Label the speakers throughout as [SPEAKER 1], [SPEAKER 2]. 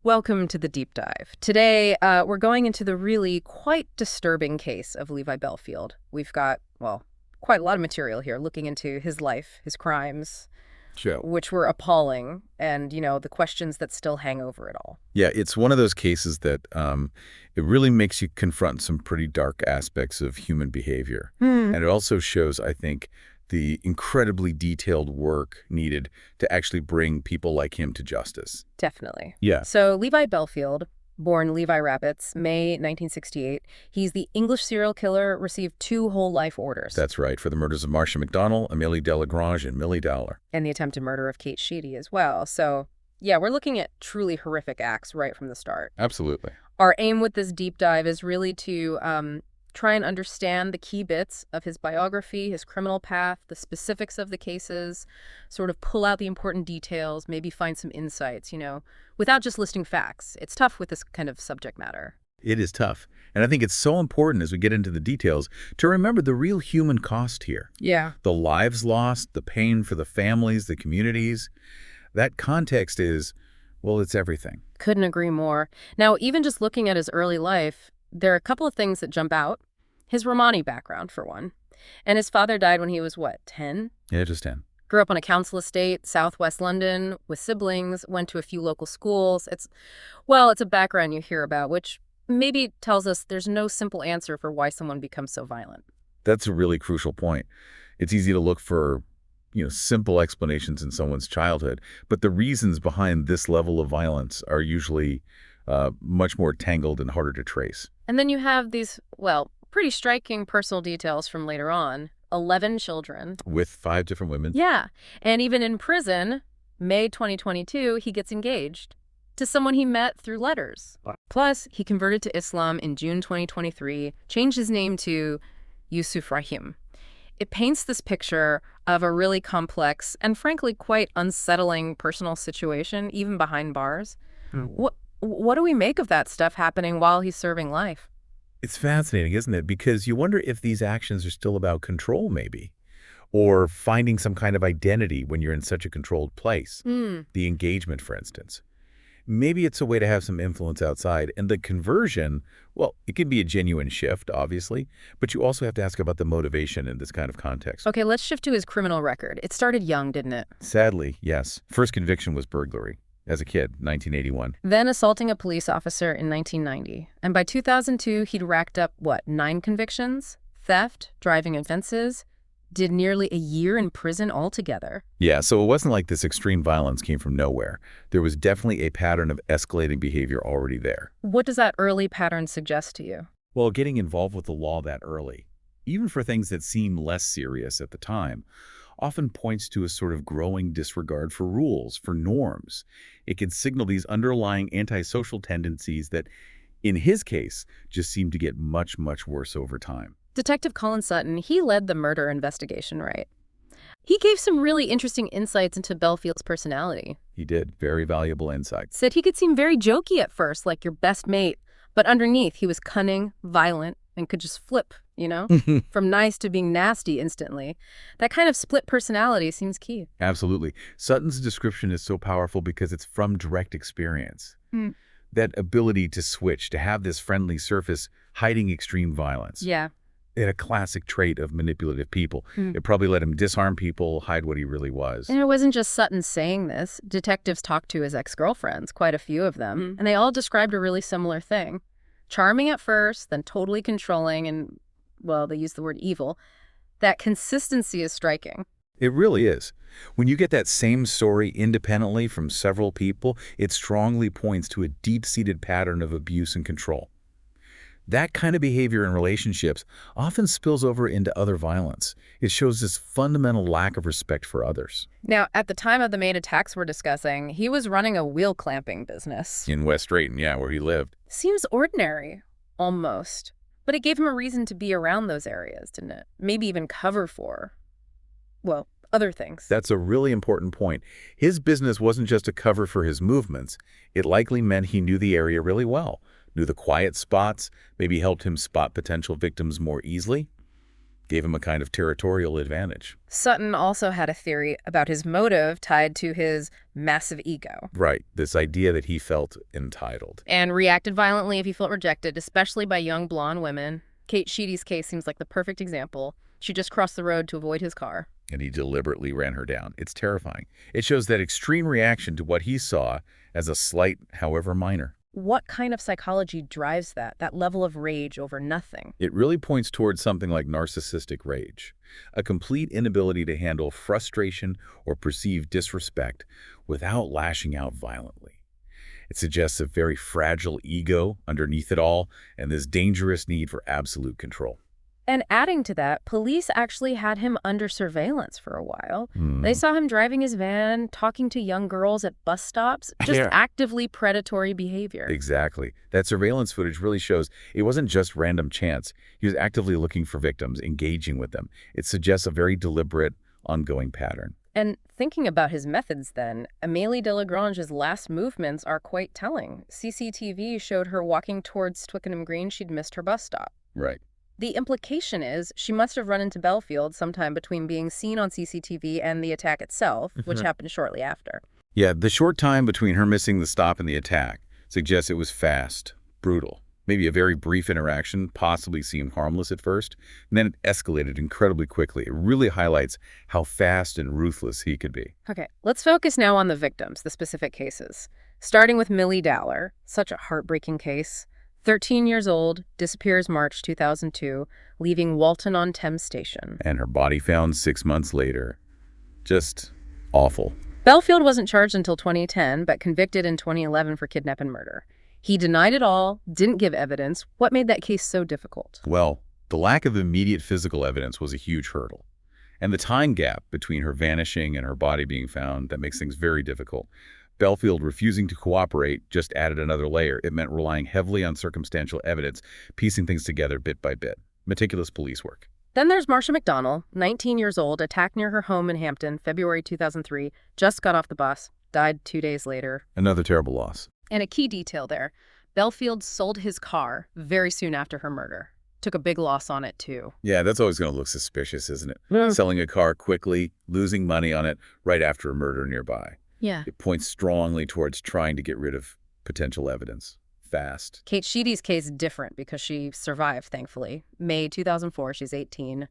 [SPEAKER 1] Welcome to the deep dive. Today, we're going into the really quite disturbing case of Levi Bellfield. We've got, well, quite a lot of material here looking into his life, his crimes,
[SPEAKER 2] Sure.
[SPEAKER 1] which were appalling, and, the questions that still hang over it all.
[SPEAKER 2] Yeah, it's one of those cases that it really makes you confront some pretty dark aspects of human behavior.
[SPEAKER 1] Hmm.
[SPEAKER 2] And it also shows, I think, the incredibly detailed work needed to actually bring people like him to justice.
[SPEAKER 1] Definitely.
[SPEAKER 2] Yeah,
[SPEAKER 1] So, Levi Bellfield, born Levi Rabbits, May 1968, he's the English serial killer, received 2 whole life orders.
[SPEAKER 2] that's right, for the murders of Marsha McDonnell, Amélie Delagrange, and Millie Dowler.
[SPEAKER 1] And the attempted murder of Kate Sheedy as well. So, yeah, we're looking at truly horrific acts right from the start.
[SPEAKER 2] Absolutely.
[SPEAKER 1] Our aim with this deep dive is really to try and understand the key bits of his biography, his criminal path, the specifics of the cases, sort of pull out the important details, maybe find some insights, without just listing facts. It's tough with this kind of subject matter.
[SPEAKER 2] It is tough. And I think it's so important as we get into the details to remember the real human cost here.
[SPEAKER 1] Yeah.
[SPEAKER 2] The lives lost, the pain for the families, the communities. That context is, well, it's everything.
[SPEAKER 1] Couldn't agree more. Now, even just looking at his early life, there are a couple of things that jump out. His Romani background, for one. And his father died when he was, 10?
[SPEAKER 2] Yeah, just 10.
[SPEAKER 1] Grew up on a council estate, southwest London, with siblings, went to a few local schools. It's a background you hear about, which maybe tells us there's no simple answer for why someone becomes so violent.
[SPEAKER 2] That's a really crucial point. It's easy to look for, simple explanations in someone's childhood, but the reasons behind this level of violence are usually much more tangled and harder to trace.
[SPEAKER 1] And then you have these, pretty striking personal details from later on. 11 children.
[SPEAKER 2] With 5 different women.
[SPEAKER 1] Yeah. And even in prison, May 2022, he gets engaged to someone he met through letters. Plus, he converted to Islam in June 2023, changed his name to Yusuf Rahim. It paints this picture of a really complex and frankly quite unsettling personal situation, even behind bars. What do we make of that stuff happening while he's serving life?
[SPEAKER 2] It's fascinating, isn't it? Because you wonder if these actions are still about control, maybe, or finding some kind of identity when you're in such a controlled place. The engagement, for instance. Maybe it's a way to have some influence outside. And the conversion, well, it can be a genuine shift, obviously, but you also have to ask about the motivation in this kind of context.
[SPEAKER 1] Okay, let's shift to his criminal record. It started young, didn't it?
[SPEAKER 2] Sadly, yes. First conviction was burglary. As a kid, 1981.
[SPEAKER 1] Then assaulting a police officer in 1990. And by 2002, he'd racked up, 9 convictions? Theft, driving offenses, did nearly a year in prison altogether.
[SPEAKER 2] Yeah, so it wasn't like this extreme violence came from nowhere. There was definitely a pattern of escalating behavior already there.
[SPEAKER 1] What does that early pattern suggest to you?
[SPEAKER 2] Well, getting involved with the law that early, even for things that seem less serious at the time, often points to a sort of growing disregard for rules, for norms. It can signal these underlying antisocial tendencies that, in his case, just seem to get much, much worse over time.
[SPEAKER 1] Detective Colin Sutton, he led the murder investigation, right? He gave some really interesting insights into Bellfield's personality.
[SPEAKER 2] He did. Very valuable insights.
[SPEAKER 1] Said he could seem very jokey at first, like your best mate, but underneath he was cunning, violent, and could just flip, from nice to being nasty instantly. That kind of split personality seems key.
[SPEAKER 2] Absolutely. Sutton's description is so powerful because it's from direct experience. That ability to switch, to have this friendly surface hiding extreme violence.
[SPEAKER 1] Yeah.
[SPEAKER 2] It a classic trait of manipulative people. It probably let him disarm people, hide what he really was.
[SPEAKER 1] And it wasn't just Sutton saying this. Detectives talked to his ex-girlfriends, quite a few of them, and they all described a really similar thing. Charming at first, then totally controlling and, they use the word evil. That consistency is striking.
[SPEAKER 2] It really is. When you get that same story independently from several people, it strongly points to a deep-seated pattern of abuse and control. That kind of behavior in relationships often spills over into other violence. It shows this fundamental lack of respect for others.
[SPEAKER 1] Now, at the time of the main attacks we're discussing, he was running a wheel clamping business.
[SPEAKER 2] In West Drayton, yeah, where he lived.
[SPEAKER 1] Seems ordinary, almost. But it gave him a reason to be around those areas, didn't it? Maybe even cover for, other things.
[SPEAKER 2] That's a really important point. His business wasn't just a cover for his movements. It likely meant he knew the area really well, knew the quiet spots, maybe helped him spot potential victims more easily. Gave him a kind of territorial advantage.
[SPEAKER 1] Sutton also had a theory about his motive tied to his massive ego.
[SPEAKER 2] Right, this idea that he felt entitled.
[SPEAKER 1] And reacted violently if he felt rejected, especially by young blonde women. Kate Sheedy's case seems like the perfect example. She just crossed the road to avoid his car.
[SPEAKER 2] And he deliberately ran her down. It's terrifying. It shows that extreme reaction to what he saw as a slight, however minor.
[SPEAKER 1] What kind of psychology drives that level of rage over nothing?
[SPEAKER 2] It really points towards something like narcissistic rage, a complete inability to handle frustration or perceived disrespect without lashing out violently. It suggests a very fragile ego underneath it all and this dangerous need for absolute control.
[SPEAKER 1] And adding to that, police actually had him under surveillance for a while. They saw him driving his van, talking to young girls at bus stops, just actively predatory behavior.
[SPEAKER 2] Exactly. That surveillance footage really shows it wasn't just random chance. He was actively looking for victims, engaging with them. It suggests a very deliberate, ongoing pattern.
[SPEAKER 1] And thinking about his methods then, Amélie Delagrange's last movements are quite telling. CCTV showed her walking towards Twickenham Green. She'd missed her bus stop.
[SPEAKER 2] Right.
[SPEAKER 1] The implication is she must have run into Bellfield sometime between being seen on CCTV and the attack itself, which happened shortly after.
[SPEAKER 2] Yeah, the short time between her missing the stop and the attack suggests it was fast, brutal. Maybe a very brief interaction possibly seemed harmless at first, and then it escalated incredibly quickly. It really highlights how fast and ruthless he could be.
[SPEAKER 1] Okay, let's focus now on the victims, the specific cases. Starting with Millie Dowler, such a heartbreaking case. 13 years old, disappears March 2002, leaving Walton-on-Thames Station.
[SPEAKER 2] And her body found 6 months later. Just awful.
[SPEAKER 1] Bellfield wasn't charged until 2010, but convicted in 2011 for kidnap and murder. He denied it all, didn't give evidence. What made that case so difficult?
[SPEAKER 2] Well, the lack of immediate physical evidence was a huge hurdle. And the time gap between her vanishing and her body being found, that makes things very difficult. Bellfield refusing to cooperate just added another layer. It meant relying heavily on circumstantial evidence, piecing things together bit by bit. Meticulous police work.
[SPEAKER 1] Then there's Marsha McDonnell, 19 years old, attacked near her home in Hampton, February 2003, just got off the bus, died 2 days later.
[SPEAKER 2] Another terrible loss.
[SPEAKER 1] And a key detail there, Bellfield sold his car very soon after her murder. Took a big loss on it, too.
[SPEAKER 2] Yeah, that's always going to look suspicious, isn't it? Selling a car quickly, losing money on it right after a murder nearby.
[SPEAKER 1] Yeah.
[SPEAKER 2] It points strongly towards trying to get rid of potential evidence fast.
[SPEAKER 1] Kate Sheedy's case is different because she survived, thankfully. May 2004, she's 18.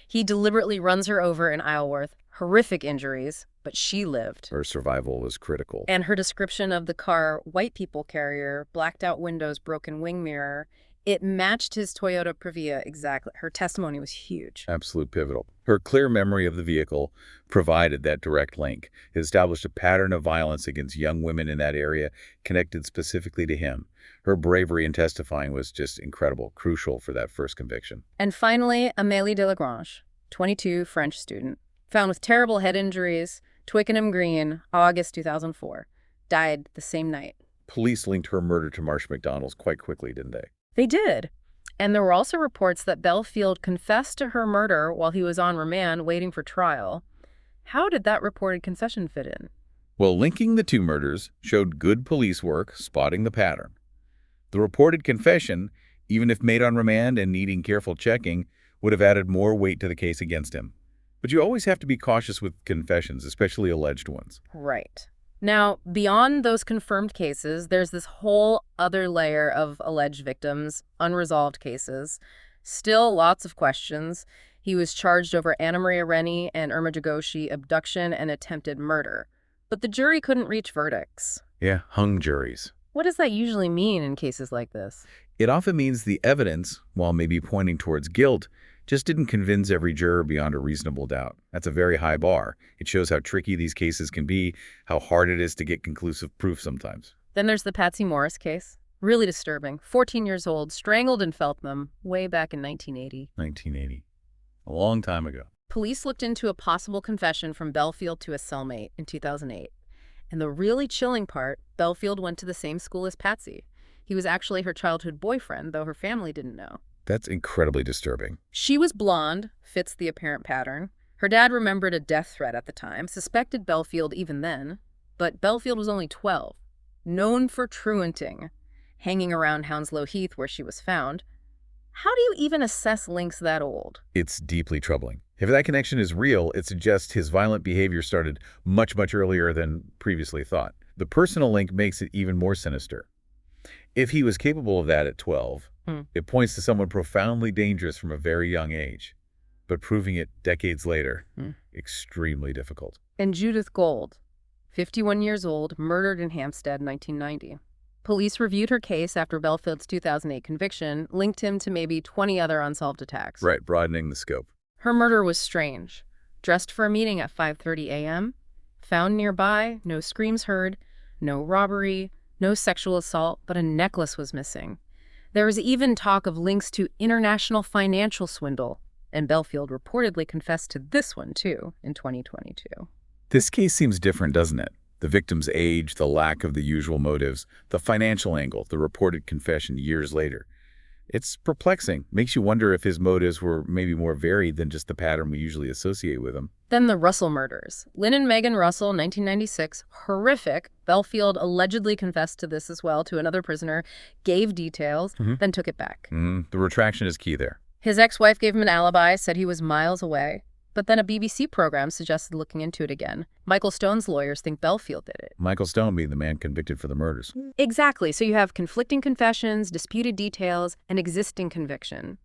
[SPEAKER 1] He deliberately runs her over in Isleworth. Horrific injuries, but she lived.
[SPEAKER 2] Her survival was critical.
[SPEAKER 1] And her description of the car, white people carrier, blacked out windows, broken wing mirror, it matched his Toyota Previa exactly. Her testimony was huge.
[SPEAKER 2] Absolute pivotal. Her clear memory of the vehicle provided that direct link. It established a pattern of violence against young women in that area, connected specifically to him. Her bravery in testifying was just incredible, crucial for that first conviction.
[SPEAKER 1] And finally, Amélie Delagrange, 22, French student, found with terrible head injuries, Twickenham Green, August 2004. Died the same night.
[SPEAKER 2] Police linked her murder to Marsha McDonnell's quite quickly, didn't they?
[SPEAKER 1] They did. And there were also reports that Bellfield confessed to her murder while he was on remand waiting for trial. How did that reported confession fit in?
[SPEAKER 2] Well, linking the two murders showed good police work spotting the pattern. The reported confession, even if made on remand and needing careful checking, would have added more weight to the case against him. But you always have to be cautious with confessions, especially alleged ones.
[SPEAKER 1] Right. Now, beyond those confirmed cases, there's this whole other layer of alleged victims, unresolved cases. Still lots of questions. He was charged over Anna Maria Rennie and Irma Jagoshi abduction and attempted murder. But the jury couldn't reach verdicts.
[SPEAKER 2] Yeah, hung juries.
[SPEAKER 1] What does that usually mean in cases like this?
[SPEAKER 2] It often means the evidence, while maybe pointing towards guilt, just didn't convince every juror beyond a reasonable doubt. That's a very high bar. It shows how tricky these cases can be, how hard it is to get conclusive proof sometimes.
[SPEAKER 1] Then there's the Patsy Morris case. Really disturbing. 14 years old, strangled in Feltham, way back in 1980.
[SPEAKER 2] 1980. A long time ago.
[SPEAKER 1] Police looked into a possible confession from Bellfield to a cellmate in 2008. And the really chilling part, Bellfield went to the same school as Patsy. He was actually her childhood boyfriend, though her family didn't know.
[SPEAKER 2] That's incredibly disturbing.
[SPEAKER 1] She was blonde, fits the apparent pattern. Her dad remembered a death threat at the time, suspected Bellfield even then. But Bellfield was only 12, known for truanting, hanging around Hounslow Heath where she was found. How do you even assess links that old?
[SPEAKER 2] It's deeply troubling. If that connection is real, it suggests his violent behavior started much, much earlier than previously thought. The personal link makes it even more sinister. If he was capable of that at 12, it points to someone profoundly dangerous from a very young age. But proving it decades later, extremely difficult.
[SPEAKER 1] And Judith Gold, 51 years old, murdered in Hampstead in 1990. Police reviewed her case after Bellfield's 2008 conviction, linked him to maybe 20 other unsolved attacks.
[SPEAKER 2] Right, broadening the scope.
[SPEAKER 1] Her murder was strange. Dressed for a meeting at 5:30 a.m., found nearby, no screams heard, no robbery, no sexual assault, but a necklace was missing. There was even talk of links to international financial swindle, and Bellfield reportedly confessed to this one, too, in 2022.
[SPEAKER 2] This case seems different, doesn't it? The victim's age, the lack of the usual motives, the financial angle, the reported confession years later. It's perplexing. Makes you wonder if his motives were maybe more varied than just the pattern we usually associate with him.
[SPEAKER 1] Then the Russell murders. Lin and Megan Russell, 1996. Horrific. Bellfield allegedly confessed to this as well to another prisoner, gave details, then took it back.
[SPEAKER 2] The retraction is key there.
[SPEAKER 1] His ex-wife gave him an alibi, said he was miles away. But then a BBC program suggested looking into it again. Michael Stone's lawyers think Bellfield did it.
[SPEAKER 2] Michael Stone being the man convicted for the murders.
[SPEAKER 1] Exactly. So you have conflicting confessions, disputed details, and existing conviction.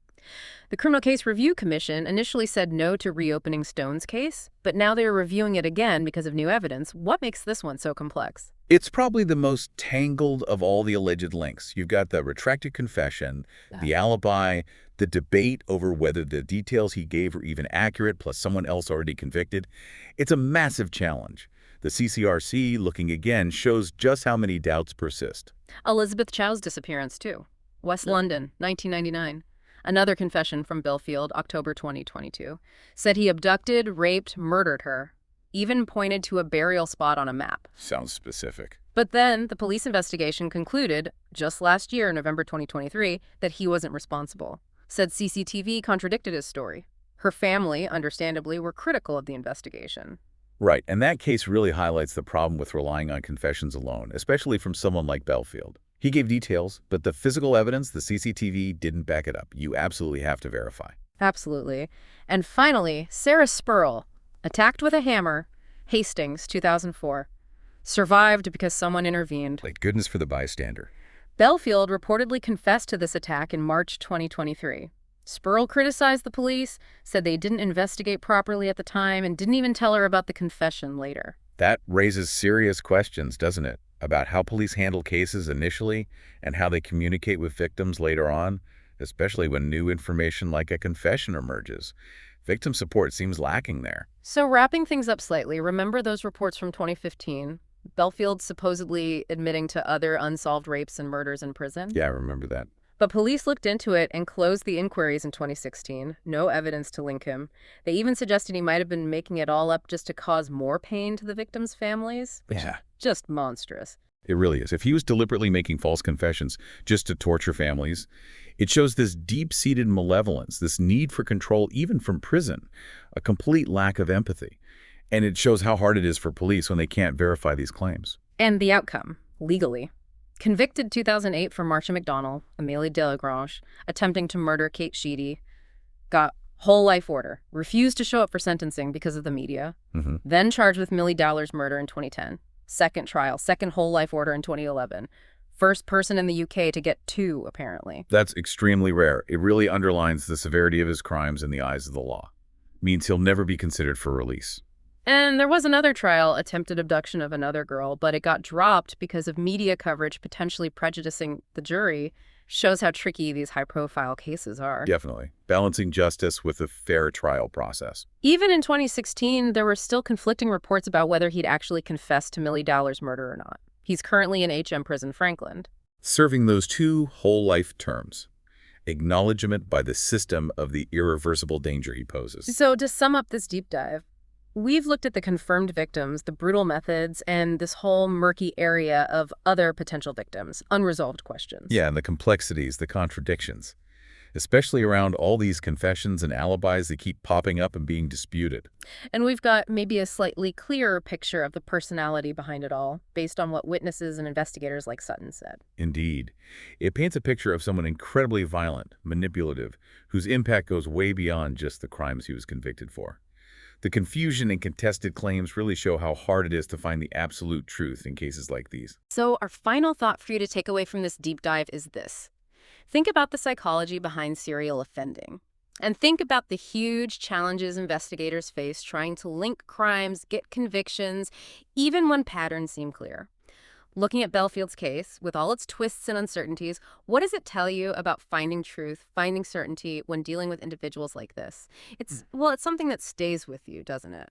[SPEAKER 1] The Criminal Case Review Commission initially said no to reopening Stone's case, but now they are reviewing it again because of new evidence. What makes this one so complex?
[SPEAKER 2] It's probably the most tangled of all the alleged links. You've got the retracted confession, the alibi, the debate over whether the details he gave are even accurate, plus someone else already convicted. It's a massive challenge. The CCRC, looking again, shows just how many doubts persist.
[SPEAKER 1] Elizabeth Chow's disappearance, too. West London, 1999. Another confession from Bellfield, October 2022, said he abducted, raped, murdered her, even pointed to a burial spot on a map.
[SPEAKER 2] Sounds specific.
[SPEAKER 1] But then the police investigation concluded, just last year, November 2023, that he wasn't responsible. Said CCTV contradicted his story. Her family, understandably, were critical of the investigation.
[SPEAKER 2] Right, and that case really highlights the problem with relying on confessions alone, especially from someone like Bellfield. He gave details, but the physical evidence, the CCTV, didn't back it up. You absolutely have to verify.
[SPEAKER 1] Absolutely. And finally, Sarah Spurl, attacked with a hammer, Hastings, 2004. Survived because someone intervened.
[SPEAKER 2] Thank goodness for the bystander.
[SPEAKER 1] Bellfield reportedly confessed to this attack in March 2023. Spurl criticized the police, said they didn't investigate properly at the time, and didn't even tell her about the confession later.
[SPEAKER 2] That raises serious questions, doesn't it? About how police handle cases initially and how they communicate with victims later on, especially when new information like a confession emerges. Victim support seems lacking there.
[SPEAKER 1] So wrapping things up slightly, remember those reports from 2015? Bellfield supposedly admitting to other unsolved rapes and murders in prison?
[SPEAKER 2] Yeah, I remember that.
[SPEAKER 1] But police looked into it and closed the inquiries in 2016. No evidence to link him. They even suggested he might have been making it all up just to cause more pain to the victims' families.
[SPEAKER 2] Yeah.
[SPEAKER 1] Just monstrous.
[SPEAKER 2] It really is. If he was deliberately making false confessions just to torture families, it shows this deep-seated malevolence, this need for control even from prison, a complete lack of empathy. And it shows how hard it is for police when they can't verify these claims.
[SPEAKER 1] And the outcome, legally. Convicted 2008 for Marsha McDonnell, Amélie Delagrange, attempting to murder Kate Sheedy, got whole life order, refused to show up for sentencing because of the media, then charged with Millie Dowler's murder in 2010. Second trial, second whole life order in 2011. First person in the UK to get 2, apparently.
[SPEAKER 2] That's extremely rare. It really underlines the severity of his crimes in the eyes of the law. Means he'll never be considered for release.
[SPEAKER 1] And there was another trial, attempted abduction of another girl, but it got dropped because of media coverage potentially prejudicing the jury. Shows how tricky these high-profile cases are.
[SPEAKER 2] Definitely. Balancing justice with a fair trial process.
[SPEAKER 1] Even in 2016, there were still conflicting reports about whether he'd actually confessed to Millie Dowler's murder or not. He's currently in HM Prison Franklin.
[SPEAKER 2] Serving those 2 whole life terms. Acknowledgement by the system of the irreversible danger he poses.
[SPEAKER 1] So to sum up this deep dive, we've looked at the confirmed victims, the brutal methods, and this whole murky area of other potential victims, unresolved questions.
[SPEAKER 2] Yeah, and the complexities, the contradictions. especially around all these confessions and alibis that keep popping up and being disputed.
[SPEAKER 1] And we've got maybe a slightly clearer picture of the personality behind it all, based on what witnesses and investigators like Sutton said.
[SPEAKER 2] Indeed. It paints a picture of someone incredibly violent, manipulative, whose impact goes way beyond just the crimes he was convicted for. The confusion and contested claims really show how hard it is to find the absolute truth in cases like these.
[SPEAKER 1] So our final thought for you to take away from this deep dive is this. Think about the psychology behind serial offending. And think about the huge challenges investigators face trying to link crimes, get convictions, even when patterns seem clear. Looking at Bellfield's case, with all its twists and uncertainties, what does it tell you about finding truth, finding certainty when dealing with individuals like this? It's something that stays with you, doesn't it?